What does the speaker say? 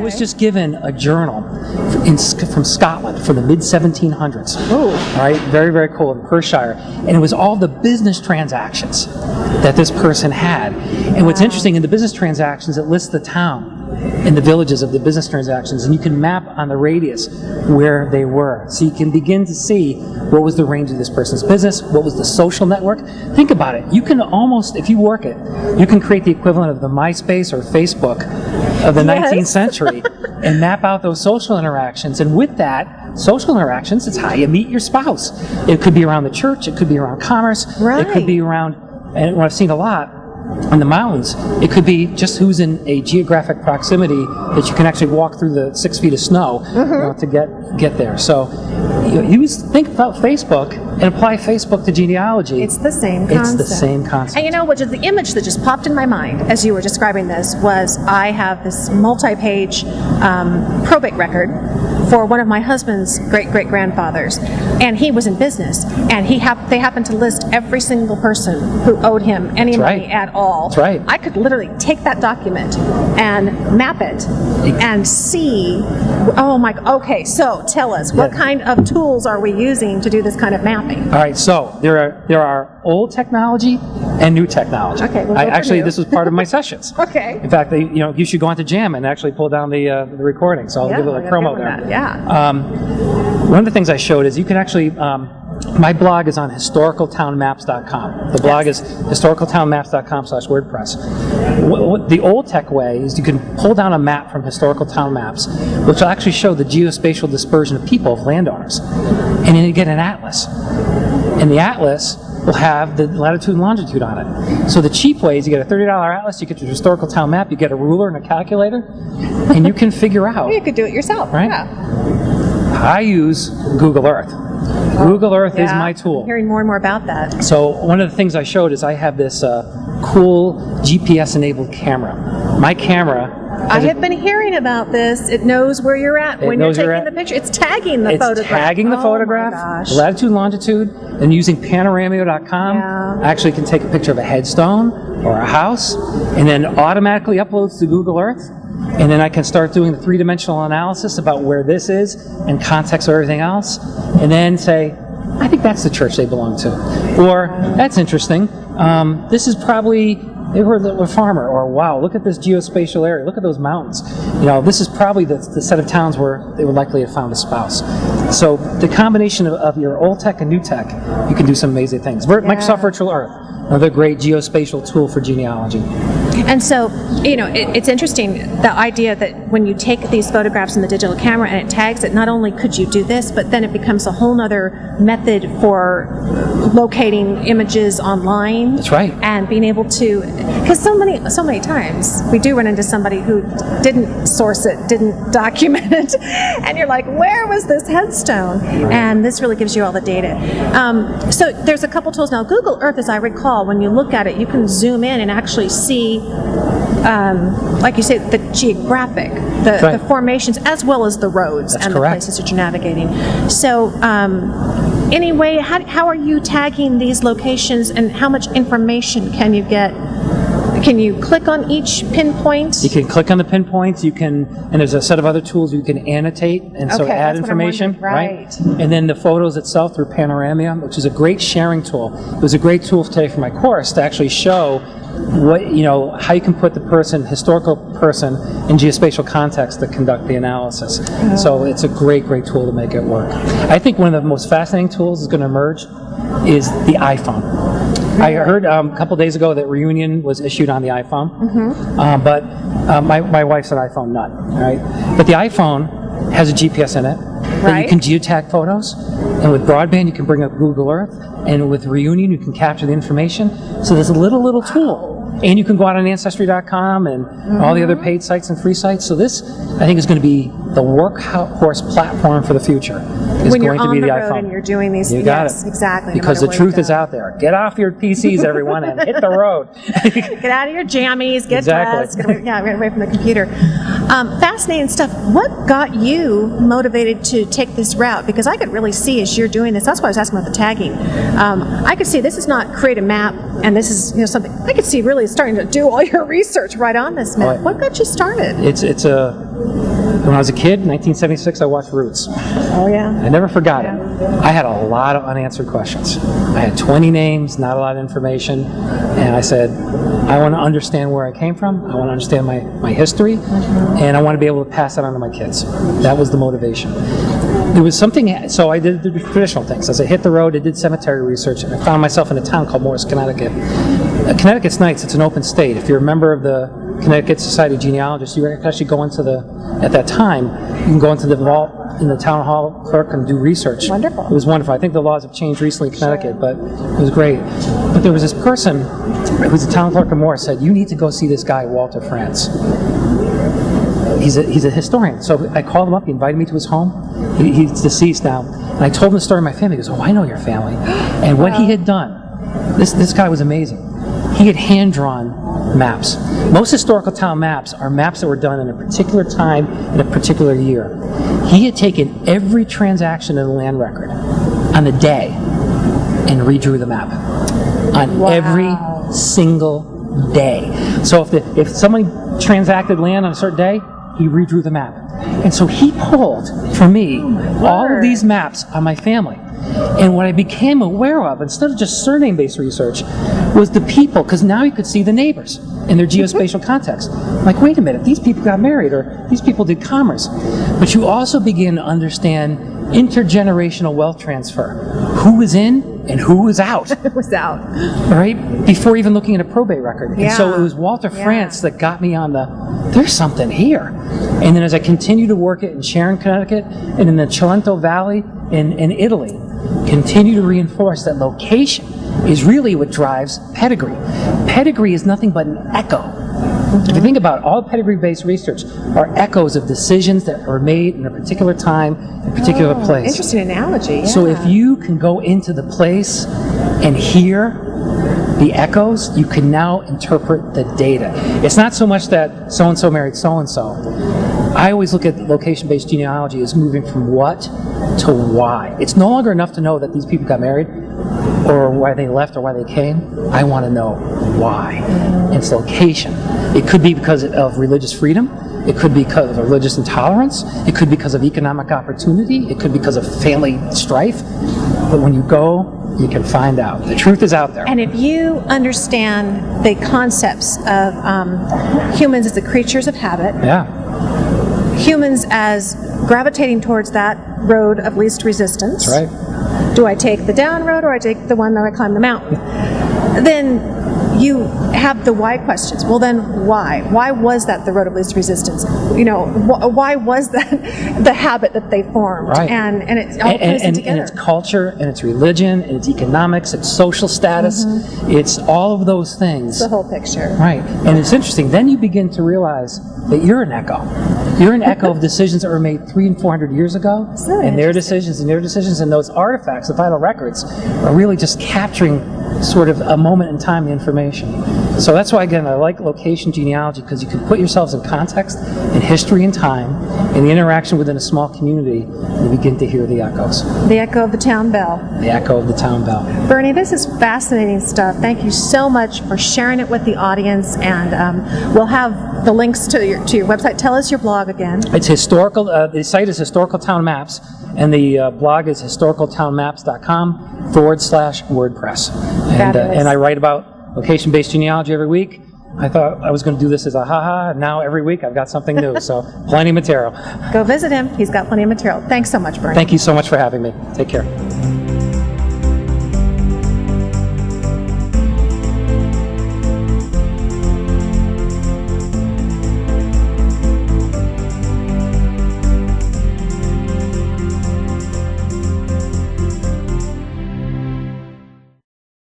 was just given a journal from Scotland from the mid-1700s. Oh. All right, very, very cool, in Perthshire. And it was all the business transactions that this person had. And what's interesting, in the business transactions, it lists the town and the villages of the business transactions, and you can map on the radius where they were. So you can begin to see what was the range of this person's business, what was the social network. Think about it. You can almost, if you work it, you can create the equivalent of the MySpace or Facebook of the 19th century and map out those social interactions. And with that, social interactions, it's how you meet your spouse. It could be around the church, it could be around commerce, it could be around, and what I've seen a lot, in the mountains, it could be just who's in a geographic proximity that you can actually walk through the 6 feet of snow to get there. So you think about Facebook and apply Facebook to genealogy. It's the same concept. It's the same concept. And you know what? The image that just popped in my mind as you were describing this was, I have this multi-page probate record for one of my husband's great-great-grandfathers, and he was in business, and they happened to list every single person who owed him any money at all. That's right. I could literally take that document and map it and see, okay, so tell us, what kind of tools are we using to do this kind of mapping? All right, so there are old technology and new technology. Okay, this was part of my sessions. Okay. In fact, you should go onto Jam and actually pull down the recording. So I'll give it a promo there. One of the things I showed is you can actually, my blog is on historicaltownmaps.com. The blog is historicaltownmaps.com/WordPress. The old tech way is you can pull down a map from Historical Town Maps, which will actually show the geospatial dispersion of people, of landowners. And then you get an atlas. And the atlas will have the latitude and longitude on it. So the cheap way is you get a $30 atlas, you get your historical town map, you get a ruler and a calculator, and you can figure out. You could do it yourself, right? Yeah. I use Google Earth. Google Earth is my tool. I'm hearing more and more about that. So one of the things I showed is I have this cool GPS-enabled camera. My camera... I have been hearing about this. It knows where you're at when you're taking the picture. It's tagging the photograph. It's tagging the photograph, latitude and longitude, and using panoramio.com, I actually can take a picture of a headstone or a house, and then automatically uploads to Google Earth. And then I can start doing the three-dimensional analysis about where this is and context of everything else, and then say, I think that's the church they belong to. Or, that's interesting. This is probably, they were a farmer. Or, wow, look at this geospatial area. Look at those mountains. This is probably the set of towns where they would likely have found a spouse. So the combination of your old tech and new tech, you can do some amazing things. Microsoft Virtual Earth, another great geospatial tool for genealogy. And so, it's interesting, the idea that when you take these photographs in the digital camera and it tags it, not only could you do this, but then it becomes a whole other method for locating images online. That's right. And being able to, because so many times we do run into somebody who didn't source it, didn't document it, and you're like, where was this headstone? Right. And this really gives you all the data. So there's a couple tools now. Google Earth, as I recall, when you look at it, you can zoom in and actually see, like you say, the geographic, the formations, as well as the roads and the places that you're navigating. So anyway, how are you tagging these locations, and how much information can you get? Can you click on each pinpoint? You can click on the pinpoints. You can, and there's a set of other tools you can annotate, and so add information, right? And then the photos itself through Panoramia, which is a great sharing tool. It was a great tool today for my course to actually show how you can put the historical person in geospatial context to conduct the analysis. So it's a great tool to make it work. I think one of the most fascinating tools that's going to emerge is the iPhone. I heard a couple days ago that Reunion was issued on the iPhone, but my wife's an iPhone nut, right? But the iPhone has a GPS in it, that you can geotag photos, and with broadband you can bring up Google Earth, and with Reunion you can capture the information. So there's a little tool. And you can go out on Ancestry.com and all the other paid sites and free sites. So this, I think, is going to be the workhorse platform for the future. When you're on the road and you're doing these, you got it. Exactly. Because the truth is out there. Get off your PCs, everyone, and hit the road. Get out of your jammies. Get dressed. Get away from the computer. Fascinating stuff. What got you motivated to take this route? Because I could really see as you're doing this. That's why I was asking about the tagging. I could see this is not create a map, and this is something. I could see really starting to do all your research right on this map. What got you started? It's a When I was a kid, 1976, I watched Roots. Oh, yeah. I never forgot it. I had a lot of unanswered questions. I had 20 names, not a lot of information, and I said, I want to understand where I came from, I want to understand my history, and I want to be able to pass that on to my kids. That was the motivation. There was something, so I did the traditional things. As I hit the road, I did cemetery research, and I found myself in a town called Morris, Connecticut. Connecticut's nice, it's an open state. If you're a member of the Connecticut Society of Genealogists, you can actually go into at that time, you can go into the vault in the town hall clerk and do research. Wonderful. It was wonderful. I think the laws have changed recently in Connecticut, but it was great. But there was this person who's a town clerk in Morris said, you need to go see this guy, Walter France. He's a historian. So I called him up, he invited me to his home. He's deceased now. And I told him the story of my family. He goes, oh, I know your family. And what he had done, this guy was amazing. He had hand-drawn maps. Most historical town maps are maps that were done in a particular time in a particular year. He had taken every transaction in the land record on the day and redrew the map on every single day. So if somebody transacted land on a certain day, he redrew the map. And so he pulled, for me, all of these maps on my family. And what I became aware of, instead of just surname-based research, was the people, because now you could see the neighbors in their geospatial context. Like, wait a minute, these people got married, or these people did commerce. But you also begin to understand intergenerational wealth transfer. Who was in and who was out. It was out. Right? Before even looking at a probate record. And so it was Walter France that got me on there's something here. And then as I continued to work it in Sharon, Connecticut, and in the Cilento Valley in Italy, continue to reinforce that location is really what drives pedigree. Pedigree is nothing but an echo. If you think about it, all pedigree-based research are echoes of decisions that were made in a particular time, in a particular place. Interesting analogy. Yeah. So if you can go into the place and hear the echoes, you can now interpret the data. It's not so much that so-and-so married so-and-so. I always look at location-based genealogy as moving from what to why. It's no longer enough to know that these people got married, or why they left, or why they came. I want to know why. It's location. It could be because of religious freedom. It could be because of religious intolerance. It could be because of economic opportunity. It could be because of family strife. But when you go, you can find out. The truth is out there. And if you understand the concepts of humans as the creatures of habit, humans as gravitating towards that road of least resistance. That's right. Do I take the down road, or I take the one that I climb the mountain? Then you have the why questions. Well, then why? Why was that the road of least resistance? You know, why was that the habit that they formed? Right. And it all plays together. And it's culture, and it's religion, and it's economics, it's social status. It's all of those things. It's the whole picture. Right. And it's interesting. Then you begin to realize that you're an echo. You're an echo of decisions that were made 300 and 400 years ago, and their decisions, and those artifacts, the vital records, are really just capturing sort of a moment in time, the information. So that's why, again, I like location genealogy, because you can put yourselves in context, in history and time, in the interaction within a small community, and you begin to hear the echoes. The echo of the town bell. The echo of the town bell. Bernie, this is fascinating stuff. Thank you so much for sharing it with the audience, and we'll have the links to your website. Tell us your blog again. It's historical. The site is Historical Town Maps, and the blog is historicaltownmaps.com/WordPress. And I write about location-based genealogy every week. I thought I was going to do this as a ha-ha, and now every week I've got something new, so plenty of material. Go visit him. He's got plenty of material. Thanks so much, Bernie. Thank you so much for having me. Take care.